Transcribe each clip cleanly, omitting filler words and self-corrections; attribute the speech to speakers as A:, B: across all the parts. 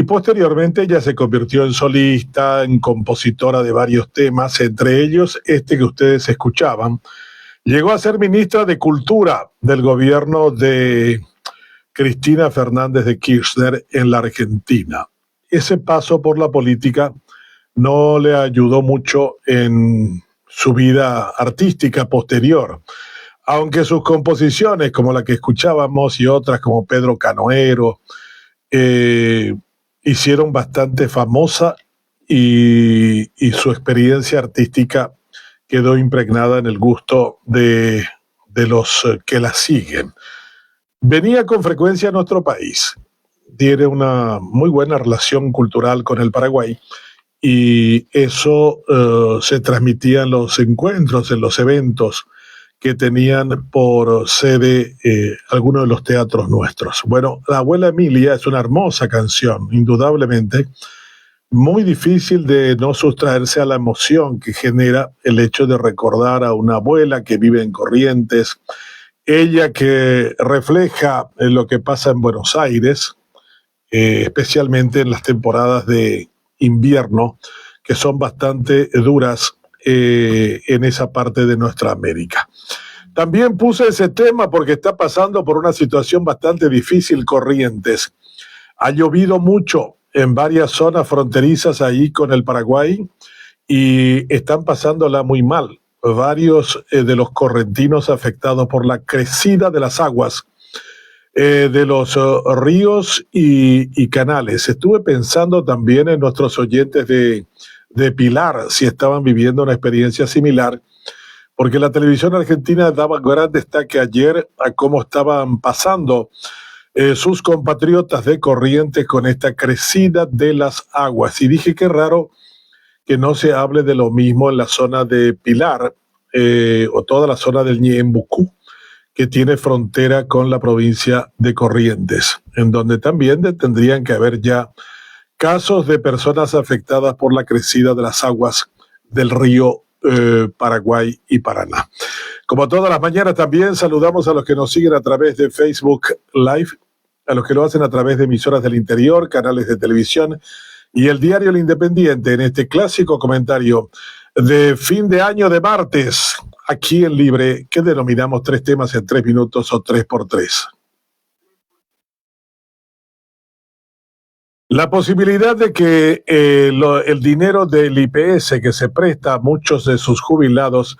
A: posteriormente ella se convirtió en solista, en compositora de varios temas, entre ellos este que ustedes escuchaban. Llegó a ser ministra de Cultura del gobierno de Cristina Fernández de Kirchner en la Argentina. Ese paso por la política no le ayudó mucho en su vida artística posterior, aunque sus composiciones, como la que escuchábamos y otras como Pedro Canoero, hicieron bastante famosa y su experiencia artística quedó impregnada en el gusto de los que la siguen. Venía con frecuencia a nuestro país, tiene una muy buena relación cultural con el Paraguay y eso se transmitía en los encuentros, en los eventos que tenían por sede algunos de los teatros nuestros. Bueno, La Abuela Emilia es una hermosa canción, indudablemente, muy difícil de no sustraerse a la emoción que genera el hecho de recordar a una abuela que vive en Corrientes, ella que refleja lo que pasa en Buenos Aires, especialmente en las temporadas de invierno, que son bastante duras en esa parte de nuestra América. También puse ese tema porque está pasando por una situación bastante difícil Corrientes. Ha llovido mucho en varias zonas fronterizas ahí con el Paraguay y están pasándola muy mal. Varios de los correntinos afectados por la crecida de las aguas de los ríos y canales. Estuve pensando también en nuestros oyentes de Pilar, si estaban viviendo una experiencia similar, porque la televisión argentina daba gran destaque ayer a cómo estaban pasando sus compatriotas de Corrientes con esta crecida de las aguas. Y dije qué raro que no se hable de lo mismo en la zona de Pilar o toda la zona del Ñembucú, que tiene frontera con la provincia de Corrientes, en donde también tendrían que haber ya casos de personas afectadas por la crecida de las aguas del río Paraguay y Paraná. Como todas las mañanas también saludamos a los que nos siguen a través de Facebook Live, a los que lo hacen a través de emisoras del interior, canales de televisión y el diario El Independiente en este clásico comentario de fin de año de martes, aquí en Libre, que denominamos 3 temas en 3 minutos o 3x3. La posibilidad de que el dinero del IPS que se presta a muchos de sus jubilados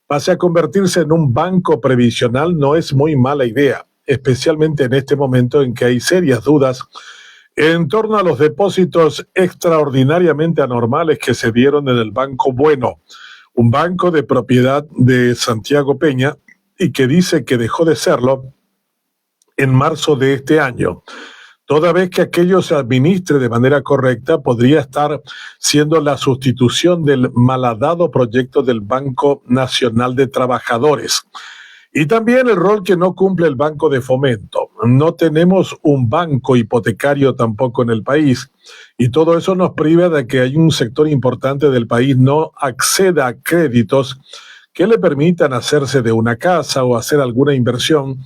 A: pase a convertirse en un banco previsional no es muy mala idea, especialmente en este momento en que hay serias dudas en torno a los depósitos extraordinariamente anormales que se dieron en el Banco Bueno, un banco de propiedad de Santiago Peña y que dice que dejó de serlo en marzo de este año. Toda vez que aquello se administre de manera correcta, podría estar siendo la sustitución del malhadado proyecto del Banco Nacional de Trabajadores. Y también el rol que no cumple el Banco de Fomento. No tenemos un banco hipotecario tampoco en el país. Y todo eso nos priva de que hay un sector importante del país no acceda a créditos que le permitan hacerse de una casa o hacer alguna inversión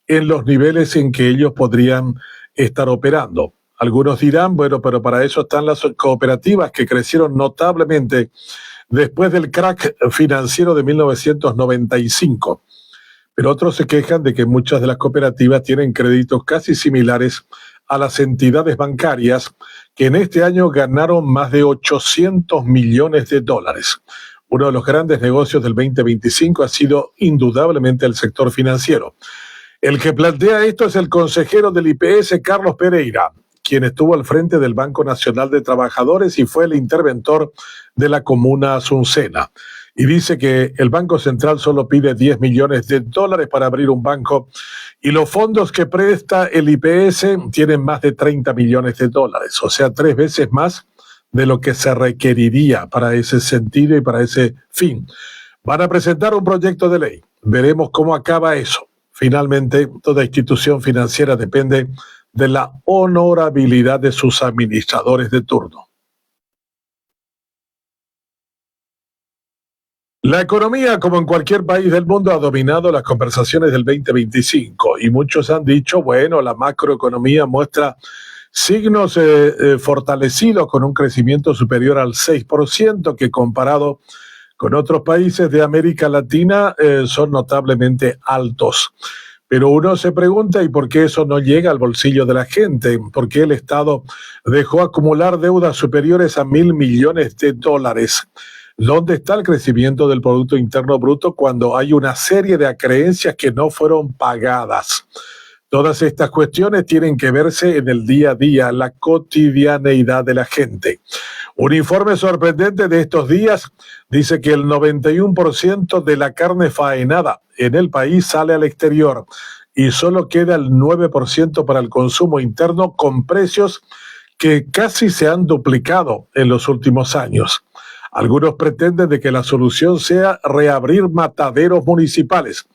A: en los niveles en que ellos podrían estar operando. Algunos dirán, bueno, pero para eso están las cooperativas que crecieron notablemente después del crack financiero de 1995. Pero otros se quejan de que muchas de las cooperativas tienen créditos casi similares a las entidades bancarias que en este año ganaron más de 800 millones de dólares. Uno de los grandes negocios del 2025 ha sido indudablemente el sector financiero. El que plantea esto es el consejero del IPS, Carlos Pereira, quien estuvo al frente del Banco Nacional de Trabajadores y fue el interventor de la comuna Azucena. Y dice que el Banco Central solo pide 10 millones de dólares para abrir un banco y los fondos que presta el IPS tienen más de 30 millones de dólares, o sea, 3 veces más de lo que se requeriría para ese sentido y para ese fin. Van a presentar un proyecto de ley. Veremos cómo acaba eso. Finalmente, toda institución financiera depende de la honorabilidad de sus administradores de turno. La economía, como en cualquier país del mundo, ha dominado las conversaciones del 2025 y muchos han dicho, bueno, la macroeconomía muestra Signos fortalecidos con un crecimiento superior al 6%, que comparado con otros países de América Latina son notablemente altos. Pero uno se pregunta, ¿y por qué eso no llega al bolsillo de la gente? ¿Por qué el Estado dejó acumular deudas superiores a $1.000 millones? ¿Dónde está el crecimiento del Producto Interno Bruto cuando hay una serie de acreencias que no fueron pagadas? Todas estas cuestiones tienen que verse en el día a día, la cotidianeidad de la gente. Un informe sorprendente de estos días dice que el 91% de la carne faenada en el país sale al exterior y solo queda el 9% para el consumo interno, con precios que casi se han duplicado en los últimos años. Algunos pretenden de que la solución sea reabrir mataderos municipales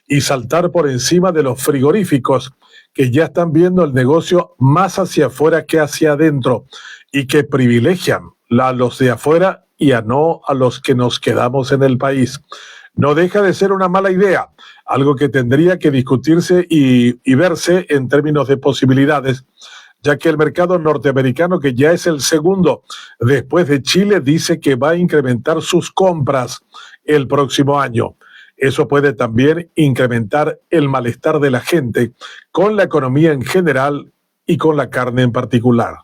A: y saltar por encima de los frigoríficos, que ya están viendo el negocio más hacia afuera que hacia adentro y que privilegian a los de afuera y no a los que nos quedamos en el país. No deja de ser una mala idea, algo que tendría que discutirse y verse en términos de posibilidades, ya que el mercado norteamericano, que ya es el segundo después de Chile, dice que va a incrementar sus compras el próximo año. Eso puede también incrementar el malestar de la gente con la economía en general y con la carne en particular.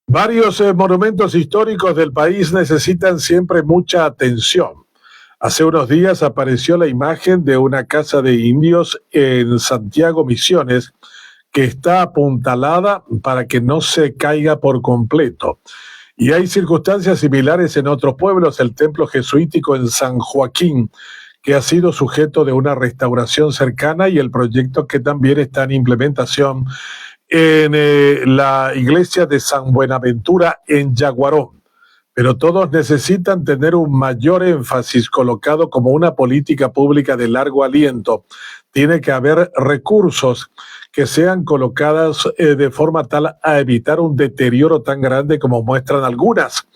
A: Varios monumentos históricos del país necesitan siempre mucha atención. Hace unos días apareció la imagen de una casa de indios en Santiago, Misiones, que está apuntalada para que no se caiga por completo. Y hay circunstancias similares en otros pueblos. El templo jesuítico en San Joaquín, que ha sido sujeto de una restauración cercana, y el proyecto que también está en implementación en la iglesia de San Buenaventura en Yaguarón. Pero todos necesitan tener un mayor énfasis colocado como una política pública de largo aliento. Tiene que haber recursos que sean colocados de forma tal a evitar un deterioro tan grande como muestran algunas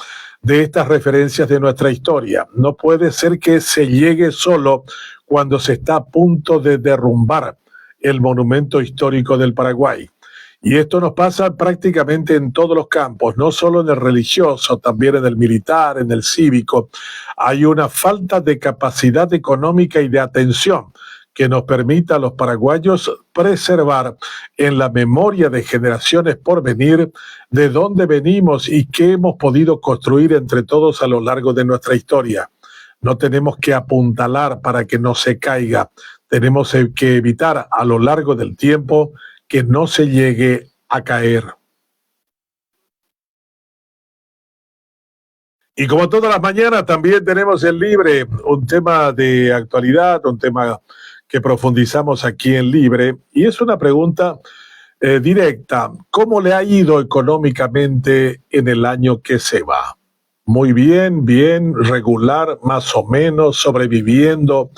A: de estas referencias de nuestra historia. No puede ser que se llegue solo cuando se está a punto de derrumbar el monumento histórico del Paraguay. Y esto nos pasa prácticamente en todos los campos, no solo en el religioso, también en el militar, en el cívico. Hay una falta de capacidad económica y de atención que nos permita a los paraguayos preservar en la memoria de generaciones por venir de dónde venimos y qué hemos podido construir entre todos a lo largo de nuestra historia. No tenemos que apuntalar para que no se caiga, tenemos que evitar a lo largo del tiempo que no se llegue a caer. Y como todas las mañanas, también tenemos en Libre un tema de actualidad, un tema que profundizamos aquí en Libre, y es una pregunta directa. ¿Cómo le ha ido económicamente en el año que se va? Muy bien, bien, regular, más o menos, sobreviviendo,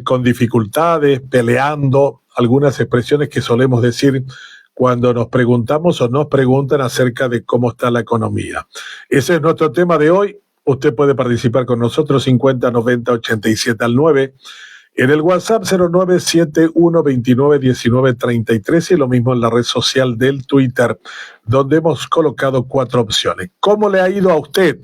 A: con dificultades, peleando, algunas expresiones que solemos decir cuando nos preguntamos o nos preguntan acerca de cómo está la economía. Ese es nuestro tema de hoy. Usted puede participar con nosotros 50 90 87 al 9, en el WhatsApp 0971 29 19 33, y lo mismo en la red social del Twitter, donde hemos colocado 4 opciones. ¿Cómo le ha ido a usted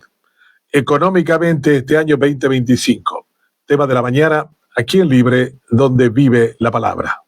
A: económicamente este año 2025? Tema de la mañana, aquí en Libre, donde vive la palabra.